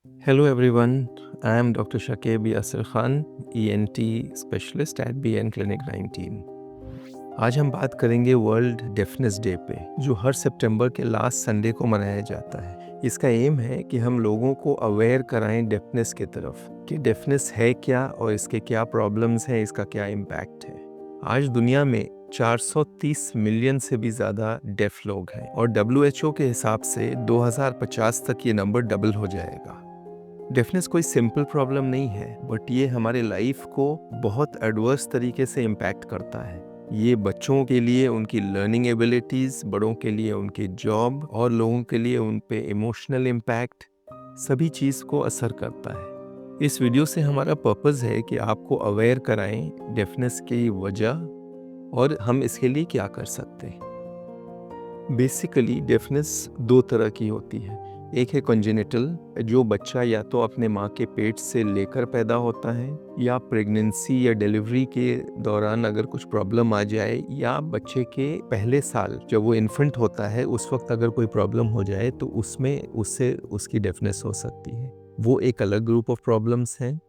Hello everyone, I am Dr. Shakib Yasir Khan, ENT specialist at BN Clinic 19। आज हम बात करेंगे world deafness day पे, जो हर सितंबर के लास्ट संडे को मनाया जाता है। इसका एम है कि हम लोगों को अवेयर कराएं डेफनेस की तरफ, कि डेफनेस है क्या और इसके क्या प्रॉब्लम्स हैं, इसका क्या इम्पैक्ट है। आज दुनिया में 430 मिलियन से भी ज़्यादा डेफ लोग हैं और WHO के हिसाब से 2050 तक ये नंबर डबल हो जाएगा। डेफनेस कोई सिंपल प्रॉब्लम नहीं है, बट ये हमारे लाइफ को बहुत एडवर्स तरीके से इम्पैक्ट करता है। ये बच्चों के लिए उनकी लर्निंग एबिलिटीज़, बड़ों के लिए उनके जॉब और लोगों के लिए उन पे इमोशनल इम्पैक्ट, सभी चीज़ को असर करता है। इस वीडियो से हमारा पर्पज़ है कि आपको अवेयर कराएं डेफनेस की वजह और हम इसके लिए क्या कर सकते हैं। बेसिकली डेफनेस दो तरह की होती है। एक है कॉन्जेनिटल, जो बच्चा या तो अपने माँ के पेट से लेकर पैदा होता है, या प्रेगनेंसी या डिलीवरी के दौरान अगर कुछ प्रॉब्लम आ जाए, या बच्चे के पहले साल जब वो इन्फेंट होता है उस वक्त अगर कोई प्रॉब्लम हो जाए तो उसमें उससे उसकी डेफनेस हो सकती है। वो एक अलग ग्रुप ऑफ प्रॉब्लम्स हैं।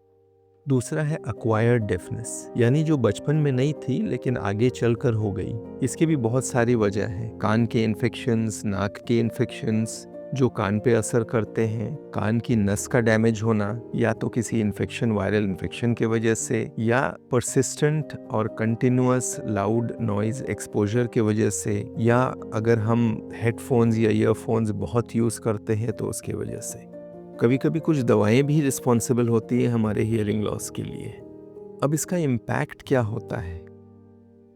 दूसरा है अक्वायर्ड डेफनेस, यानी जो बचपन में नहीं थी लेकिन आगे चलकर हो गई। इसकी भी बहुत सारी वजह हैं। कान के इन्फेक्शंस, नाक के इन्फेक्शंस जो कान पे असर करते हैं, कान की नस का डैमेज होना, या तो किसी इन्फेक्शन, वायरल इन्फेक्शन के वजह से, या परसिस्टेंट और कंटिन्यूअस लाउड नॉइज एक्सपोजर के वजह से, या अगर हम हेडफोन्स या ईयरफोन्स बहुत यूज़ करते हैं तो उसके वजह से। कभी कभी कुछ दवाएं भी रिस्पॉन्सिबल होती हैं हमारे हियरिंग लॉस के लिए। अब इसका इम्पैक्ट क्या होता है?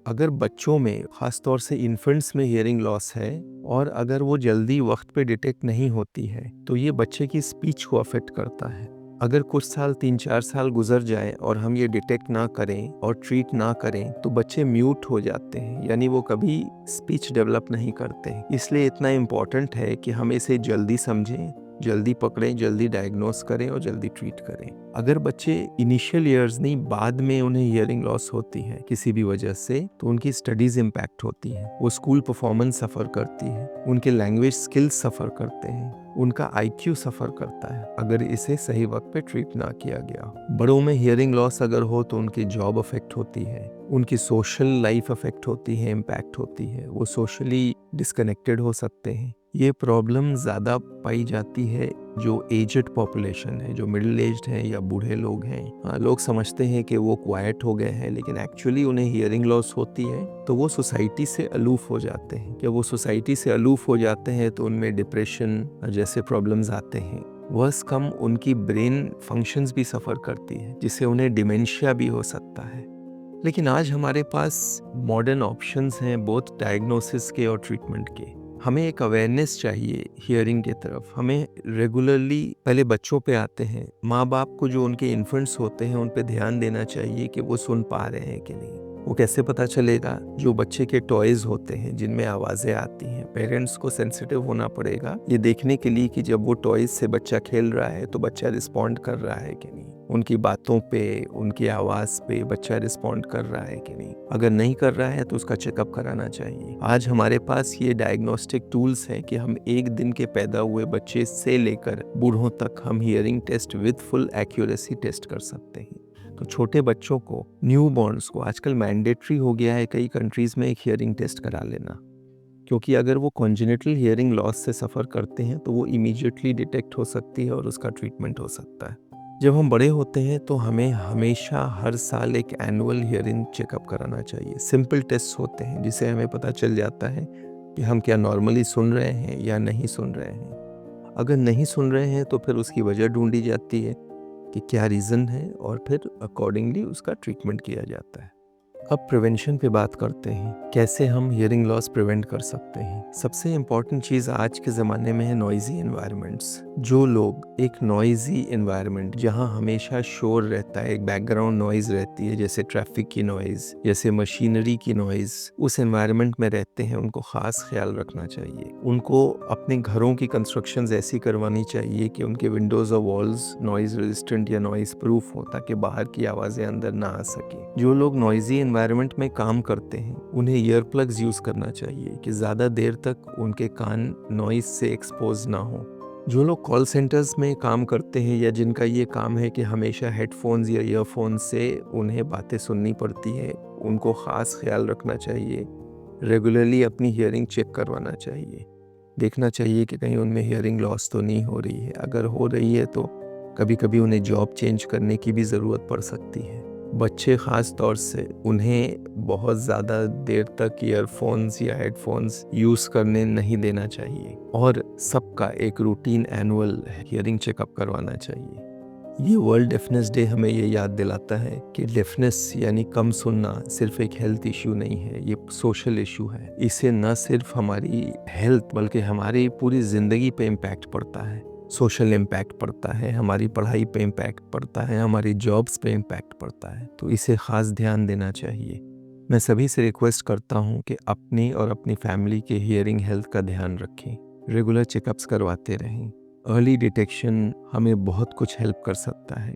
अगर बच्चों में, ख़ास तौर से इन्फेंट्स में हियरिंग लॉस है और अगर वो जल्दी वक्त पे डिटेक्ट नहीं होती है तो ये बच्चे की स्पीच को अफेक्ट करता है। अगर कुछ साल, 3-4 साल गुजर जाए और हम ये डिटेक्ट ना करें और ट्रीट ना करें तो बच्चे म्यूट हो जाते हैं, यानी वो कभी स्पीच डेवलप नहीं करते। इसलिए इतना इम्पॉर्टेंट है कि हम इसे जल्दी समझें, जल्दी पकड़ें, जल्दी डायग्नोस करें और जल्दी ट्रीट करें। अगर बच्चे इनिशियल ईयर्स नहीं, बाद में उन्हें हियरिंग लॉस होती है किसी भी वजह से, तो उनकी स्टडीज इम्पैक्ट होती हैं, वो स्कूल परफॉर्मेंस सफ़र करती है, उनके लैंग्वेज स्किल्स सफ़र करते हैं, उनका IQ सफ़र करता है अगर इसे सही वक्त पे ट्रीट ना किया गया। बड़ों में हियरिंग लॉस अगर हो तो उनकी जॉब अफेक्ट होती है, उनकी सोशल लाइफ अफेक्ट होती है, इम्पैक्ट होती है, वो सोशली डिस्कनेक्टेड हो सकते हैं। ये प्रॉब्लम ज़्यादा पाई जाती है जो एजड पॉपुलेशन है, जो मिडिल एज्ड हैं या बूढ़े लोग हैं। लोग समझते हैं कि वो क्वाइट हो गए हैं, लेकिन एक्चुअली उन्हें हियरिंग लॉस होती है तो वो सोसाइटी से अलूफ हो जाते हैं। जब वो सोसाइटी से अलूफ हो जाते हैं तो उनमें डिप्रेशन जैसे प्रॉब्लम्स आते हैं। वर्स कम, उनकी ब्रेन फंक्शंस भी सफ़र करती है, जिससे उन्हें डिमेंशिया भी हो सकता है। लेकिन आज हमारे पास मॉडर्न ऑप्शंस हैं, बोथ डायग्नोसिस के और ट्रीटमेंट के। हमें एक अवेयरनेस चाहिए हियरिंग की तरफ। हमें रेगुलरली, पहले बच्चों पे आते हैं, माँ बाप को जो उनके इन्फेंट्स होते हैं उन पे ध्यान देना चाहिए कि वो सुन पा रहे हैं कि नहीं। वो कैसे पता चलेगा? जो बच्चे के टॉयज़ होते हैं जिनमें आवाज़ें आती हैं, पेरेंट्स को सेंसिटिव होना पड़ेगा ये देखने के लिए कि जब वो टॉयज़ से बच्चा खेल रहा है तो बच्चा रिस्पॉन्ड कर रहा है कि नहीं, उनकी बातों पे, उनकी आवाज़ पे बच्चा रिस्पॉन्ड कर रहा है कि नहीं। अगर नहीं कर रहा है तो उसका चेकअप कराना चाहिए। आज हमारे पास ये डायग्नोस्टिक टूल्स हैं कि हम एक दिन के पैदा हुए बच्चे से लेकर बूढ़ों तक हम hearing test with full accuracy test कर सकते हैं। तो छोटे बच्चों को, न्यू बॉर्न्स को आजकल मैंडेटरी हो गया है कई कंट्रीज़ में एक हियरिंग टेस्ट करा लेना, क्योंकि अगर वो कॉन्जेनिटल हियरिंग लॉस से सफ़र करते हैं तो वो इमीडिएटली डिटेक्ट हो सकती है और उसका ट्रीटमेंट हो सकता है। जब हम बड़े होते हैं तो हमें हमेशा हर साल एक एनुअल हियरिंग चेकअप कराना चाहिए। सिंपल टेस्ट होते हैं जिससे हमें पता चल जाता है कि हम क्या नॉर्मली सुन रहे हैं या नहीं सुन रहे हैं। अगर नहीं सुन रहे हैं तो फिर उसकी वजह ढूंढी जाती है कि क्या रीज़न है और फिर अकॉर्डिंगली उसका ट्रीटमेंट किया जाता है। अब प्रिवेंशन पे बात करते हैं, कैसे हम हियरिंग लॉस प्रिवेंट कर सकते हैं। सबसे इम्पॉर्टेंट चीज़ आज के ज़माने में है नॉइज़ी एनवायरनमेंट्स। जो लोग एक नॉइज़ी एनवायरनमेंट, जहाँ हमेशा शोर रहता है, एक बैकग्राउंड नॉइज़ रहती है, जैसे ट्रैफिक की नॉइज़, जैसे मशीनरी की नॉइज़, उस एनवायरनमेंट में रहते हैं, उनको ख़ास ख्याल रखना चाहिए। उनको अपने घरों की कंस्ट्रक्शंस ऐसी करवानी चाहिए कि उनके विंडोज़ और वॉल्स नॉइज़ रेजिस्टेंट या नॉइज़ प्रूफ हो, ताकि बाहर की आवाज़ें अंदर ना आ सके। जो लोग नॉइज़ी एनवायरनमेंट में काम करते हैं उन्हें ईयर प्लग्स यूज़ करना चाहिए कि ज़्यादा देर तक उनके कान नॉइज़ से एक्सपोज ना हो। जो लोग कॉल सेंटर्स में काम करते हैं या जिनका ये काम है कि हमेशा हेडफोन्स या ईयरफोन्स से उन्हें बातें सुननी पड़ती है, उनको ख़ास ख्याल रखना चाहिए। रेगुलरली अपनी हियरिंग चेक करवाना चाहिए। देखना चाहिए कि कहीं उनमें हियरिंग लॉस तो नहीं हो रही है। अगर हो रही है तो कभी-कभी उन्हें जॉब चेंज करने की भी ज़रूरत पड़ सकती है। बच्चे ख़ास तौर से उन्हें बहुत ज़्यादा देर तक ईयरफोन्स या हेडफोन्स यूज़ करने नहीं देना चाहिए और सबका एक रूटीन एनुअल हियरिंग चेकअप करवाना चाहिए। ये वर्ल्ड डेफनेस डे हमें ये याद दिलाता है कि डेफनेस यानी कम सुनना सिर्फ एक हेल्थ इशू नहीं है, ये सोशल इशू है। इससे न सिर्फ हमारी हेल्थ बल्कि हमारी पूरी ज़िंदगी पे इम्पैक्ट पड़ता है। सोशल इम्पैक्ट पड़ता है, हमारी पढ़ाई पे इम्पैक्ट पड़ता है, हमारी जॉब्स पे इम्पैक्ट पड़ता है, तो इसे ख़ास ध्यान देना चाहिए। मैं सभी से रिक्वेस्ट करता हूँ कि अपनी और अपनी फैमिली के हियरिंग हेल्थ का ध्यान रखें, रेगुलर चेकअप्स करवाते रहें। अर्ली डिटेक्शन हमें बहुत कुछ हेल्प कर सकता है।